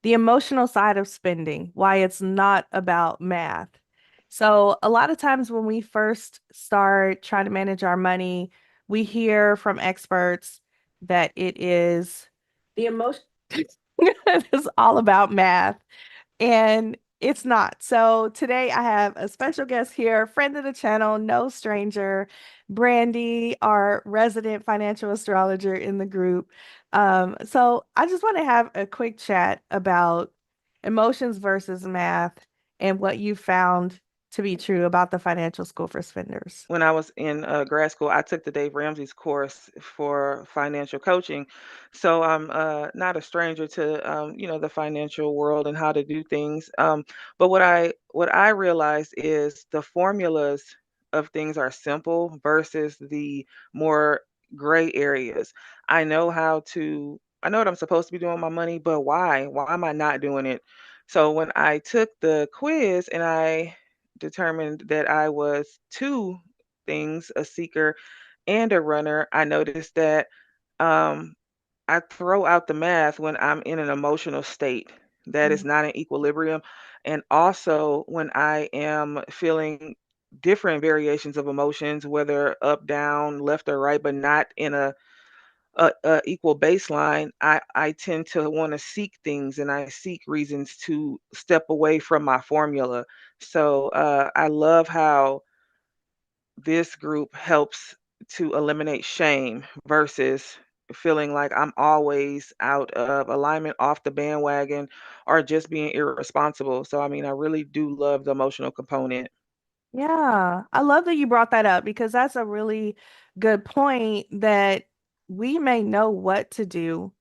the emotional side of spending, why it's not about math. So, a lot of times when we first start trying to manage our money, we hear from experts that it is the emotion it's all about math. And it's not. So today I have a special guest here, friend of the channel, no stranger, Brandy, our resident financial astrologer in the group. So I just want to have a quick chat about emotions versus math and what you found to be true about the financial school for spenders. When I was in grad school, I took the Dave Ramsey's course for financial coaching. So I'm not a stranger to the financial world and how to do things. But what I realized is the formulas of things are simple versus the more gray areas. I know what I'm supposed to be doing with my money, but why? Why am I not doing it? So when I took the quiz and I determined that I was two things, a seeker and a runner, I noticed that um, I throw out the math when I'm in an emotional state that is Mhm. not in equilibrium. And also when I am feeling different variations of emotions, whether up, down, left, or right, but not in a equal baseline, I tend to want to seek things and I seek reasons to step away from my formula. So I love how this group helps to eliminate shame versus feeling like I'm always out of alignment, off the bandwagon, or just being irresponsible. So, I mean, I really do love the emotional component. Yeah, I love that you brought that up because that's a really good point that we may know what to do.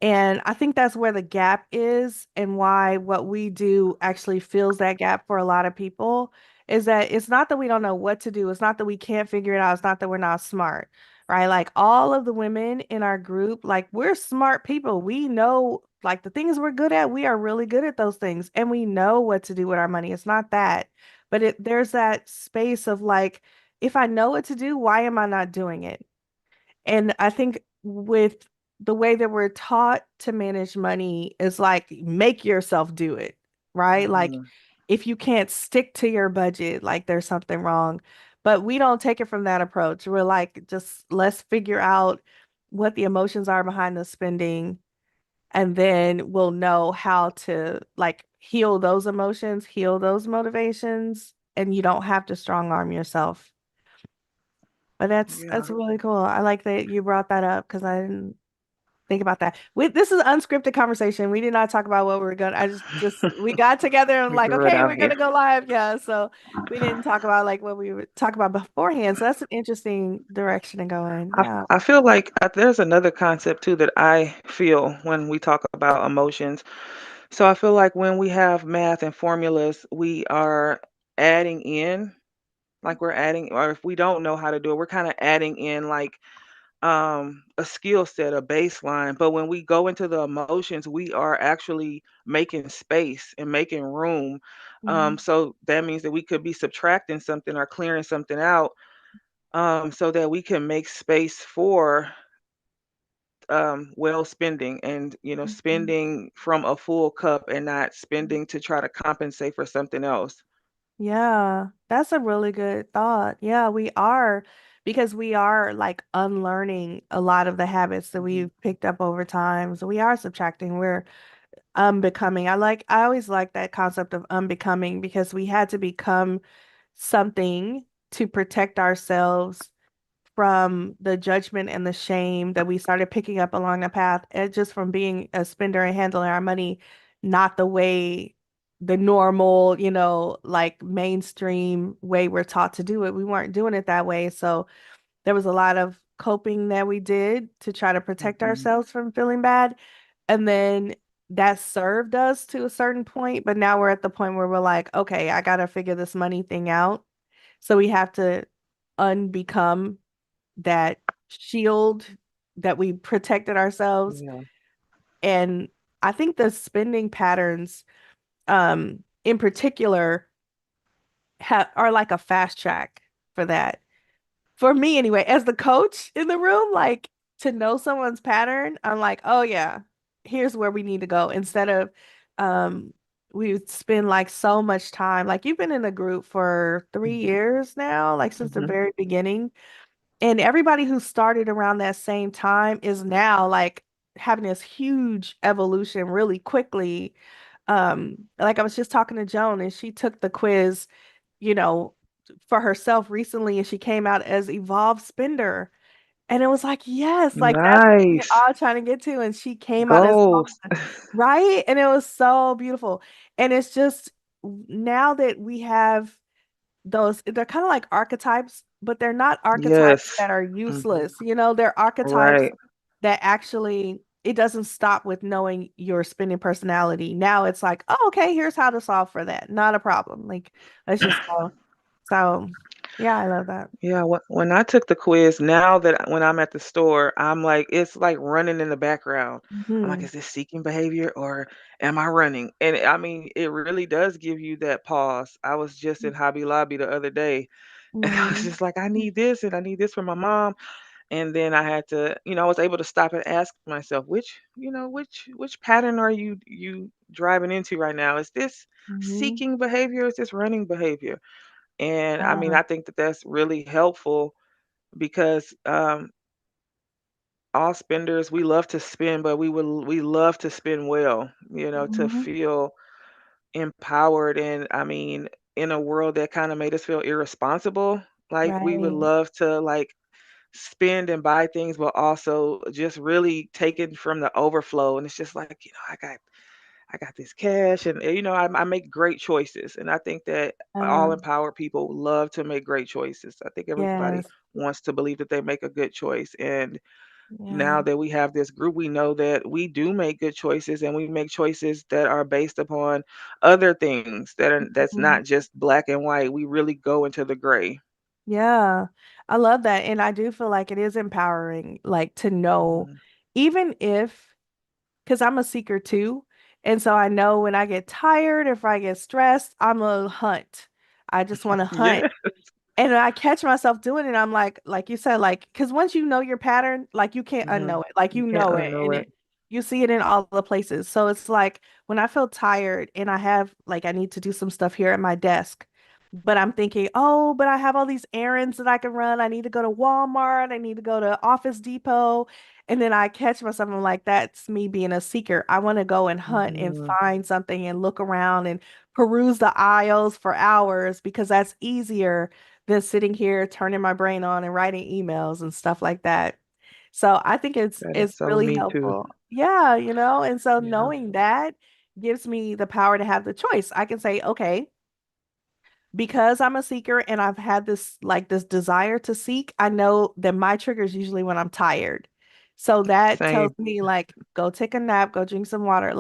And I think that's where the gap is, and why what we do actually fills that gap for a lot of people is that it's not that we don't know what to do. It's not that we can't figure it out. It's not that we're not smart, right? Like all of the women in our group, like we're smart people. We know like the things we're good at, we are really good at those things, and we know what to do with our money. It's not that, but there's that space of like, if I know what to do, why am I not doing it? And I think with the way that we're taught to manage money is like make yourself do it, right? Like Mhm. if you can't stick to your budget, like there's something wrong. But we don't take it from that approach. We're like, just let's figure out what the emotions are behind the spending, and then we'll know how to like heal those emotions, heal those motivations, and you don't have to strong arm yourself. But that's Yeah. really cool. I like that you brought that up because I didn't think about that. This is an unscripted conversation. We did not talk about what we were gonna. I just we got together and We like, threw it okay, out we're here. gonna go live. Yeah, so we didn't talk about like what we would talk about beforehand. So that's an interesting direction to go in. Yeah. I feel like there's another concept too that I feel when we talk about emotions. So I feel like when we have math and formulas, we are adding in, like we're adding, or if we don't know how to do it, we're kind of adding in like a skill set, a baseline. But when we go into the emotions, we are actually making space and making room. Mhm. So that means that we could be subtracting something or clearing something out, so that we can make space for well spending and Mhm. spending from a full cup and not spending to try to compensate for something else. Yeah, that's a really good thought. Yeah, we are, because we are like unlearning a lot of the habits that Mhm. we've picked up over time. So we are subtracting. We're unbecoming. I always like that concept of unbecoming because we had to become something to protect ourselves from the judgment and the shame that we started picking up along the path, and just from being a spender and handling our money not the way the normal, like mainstream way we're taught to do it. We weren't doing it that way. So there was a lot of coping that we did to try to protect Mhm. ourselves from feeling bad. And then that served us to a certain point. But now we're at the point where we're like, okay, I got to figure this money thing out. So we have to unbecome that shield that we protected ourselves. Yeah. And I think the spending patterns, in particular, are like a fast track for that. For me, anyway, as the coach in the room, like to know someone's pattern, I'm like, oh yeah, here's where we need to go instead of um we would spend like so much time. Like you've been in a group for 3 years now, like since the Mm-hmm. very beginning. And everybody who started around that same time is now like having this huge evolution really quickly. Like I was just talking to Joan and she took the quiz, you know, for herself recently and she came out as evolved spender. And it was like, yes, like that's what we Nice. all trying to get to. And she came out as Goals. right. And it was so beautiful. And it's just now that we have those, they're kind of like archetypes, but they're not archetypes Yes. that are Mhm. useless. You know, they're archetypes Right. that actually, it doesn't stop with knowing your spinning personality. Now it's like, oh, okay, here's how to solve for that. Not a problem. Like, let's just go. So, yeah, I love that. Yeah, when I took the quiz, now that when I'm at the store, I'm like, it's like running in the background. I'm like, Hmm. is this seeking behavior or am I running? And I mean, it really does give you that pause. I was just in Hobby Lobby the other day and I was Hmm. just like, I need this and I need this for my mom. And then I had to, I was able to stop and ask myself, which pattern are you driving into right now? Is this Hmm. seeking behavior? Is this running behavior? And I mean, Yeah. I think that that's really helpful because all spenders, we love to spend, but we love to spend well, to Hmm. feel empowered. And I mean, in a world that kind of made us feel irresponsible, like we would Right. love to like spend and buy things, but also just really take it from the overflow. And it's just like, I got this cash, and I make great choices, and I think that all Um, empowered people love to make great choices. I think everybody yes. wants to believe that they make a good choice, and Yeah. now that we have this group, we know that we do make good choices, and we make choices that are based upon other things that's Mhm. not just black and white. We really go into the gray. Yeah. I love that. And I do feel like it is empowering, like to know, Mhm. even if, because I'm a seeker too. And so I know when I get tired, if I get stressed, I'm a hunt. I just want to hunt. Yeah. And I catch myself doing it. I'm like you said, like, because once you know your pattern, like you can't Mhm. unknow it. Like You you can't know it, and unknow it. you see it in all the places. So it's like when I feel tired and I have like I need to do some stuff here at my desk, but I'm thinking, oh, but I have all these errands that I can run. I need to go to Walmart. I need to go to Office Depot. And then I catch myself, I'm like, that's me being a seeker. I want to go and hunt and Mhm. find something and look around and peruse the aisles for hours because that's easier than sitting here turning my brain on and writing emails and stuff like that. So I think That is it's so really me too. helpful. Yeah, and so Yeah. knowing that gives me the power to have the choice. I can say, okay, because I'm a seeker and I've had this desire to seek, I know that my trigger is usually when I'm tired. So that tells Same. me like go take a nap, go drink some water,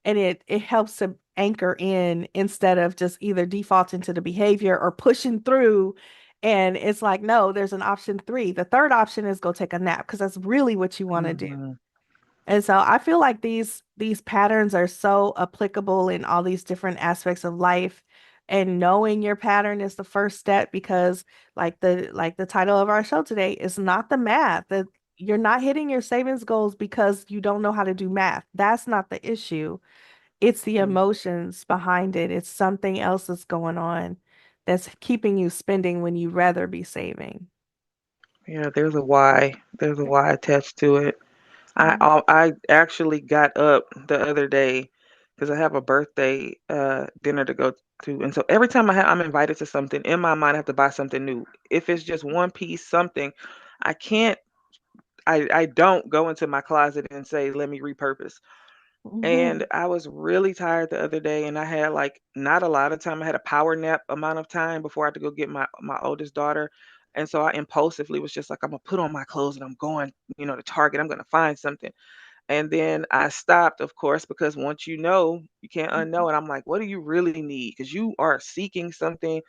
and it helps to anchor in instead of just either defaulting to the behavior or pushing through. And it's like, no, there's an option three. The third option is go take a nap because that's really what you want to do. Mhm. And so I feel like these patterns are so applicable in all these different aspects of life. And knowing your pattern is the first step because like the title of our show today is not the math. That you're not hitting your savings goals because you don't know how to do math. That's not the issue. It's the Mm. emotions behind it. It's something else that's going on that's keeping you spending when you'd rather be saving. Yeah, there's a why. There's a why attached to it. I Mhm. I I actually got up the other day because I have a birthday dinner to go to, and so every time I'm invited to something, in my mind I have to buy something new. If it's just one piece something, I can't. I don't go into my closet and say, let me repurpose. And Mhm. I was really tired the other day, and I had like not a lot of time. I had a power nap amount of time before I had to go get my oldest daughter. And so I impulsively was just like, I'm gonna put on my clothes and I'm going, to Target. I'm gonna find something. And then I stopped, of course, because once you know, you can't unknow. And I'm like, what do you really need? Because you are seeking something.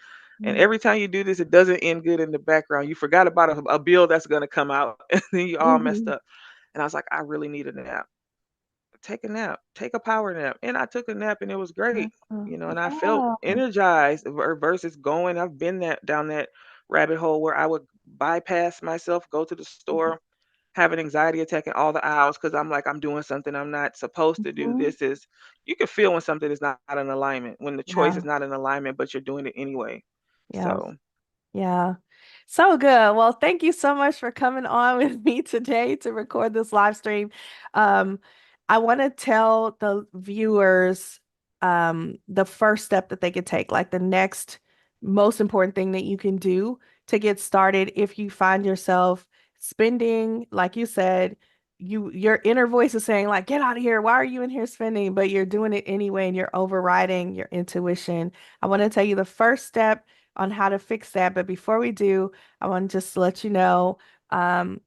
And Mhm. every time you do this, it doesn't end good in the background. You forgot about a bill that's gonna come out, and then you all messed Mhm. up. And I was like, I really need a nap. Take a nap, take a power nap. And I took a nap and it was great, and I felt Yeah. energized versus going. I've been down that rabbit hole where I would bypass myself, go to the store, have an anxiety attack in all the aisles because I'm like, I'm doing something I'm not supposed to do. Mhm. This is, you can feel when something is not in alignment, when the choice Yeah, is not in alignment, but you're doing it anyway. yeah. So, Yeah. So good. Well, thank you so much for coming on with me today to record this live stream. Um, I want to tell the viewers the first step that they could take, like the next most important thing that you can do to get started if you find yourself spending, like you said, your inner voice is saying, like, get out of here. Why are you in here spending? But you're doing it anyway and you're overriding your intuition. I want to tell you the first step on how to fix that. But before we do, I want to just let you know um,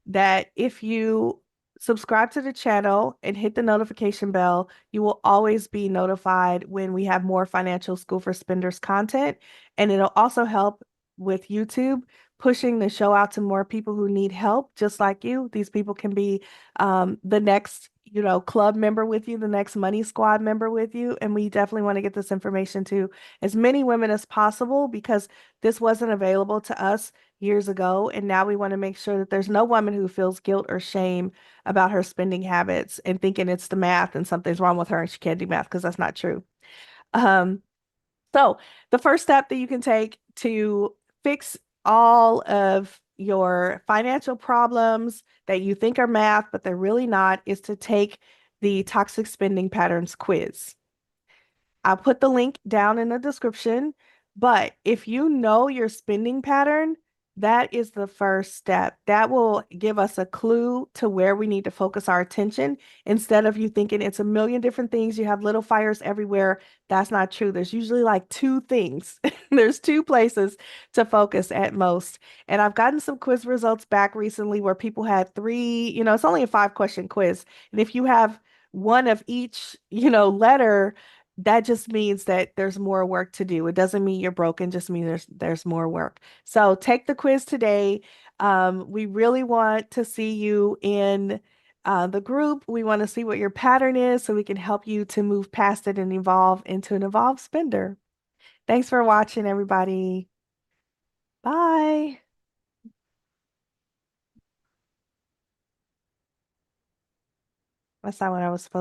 that if you subscribe to the channel and hit the notification bell, you will always be notified when we have more Financial School for Spenders content. And it'll also help with YouTube pushing the show out to more people who need help, just like you. These people can be the next, club member with you, the next Money Squad member with you. And we definitely want to get this information to as many women as possible because this wasn't available to us years ago. And now we want to make sure that there's no woman who feels guilt or shame about her spending habits and thinking it's the math and something's wrong with her and she can't do math because that's not true. Um, so the first step that you can take to fix all of your financial problems that you think are math, but they're really not, is to take the toxic spending patterns quiz. I'll put the link down in the description. But if you know your spending pattern, that is the first step. That will give us a clue to where we need to focus our attention instead of you thinking it's a million different things. You have little fires everywhere. That's not true. There's usually like two things. There's two places to focus at most. And I've gotten some quiz results back recently where people had three, it's only a 5 question quiz. And if you have one of each, letter, that just means that there's more work to do. It doesn't mean you're broken, just means there's more work. So take the quiz today. We really want to see you in the group. We want to see what your pattern is so we can help you to move past it and evolve into an evolved spender. Thanks for watching, everybody. Bye. That's not what I was supposed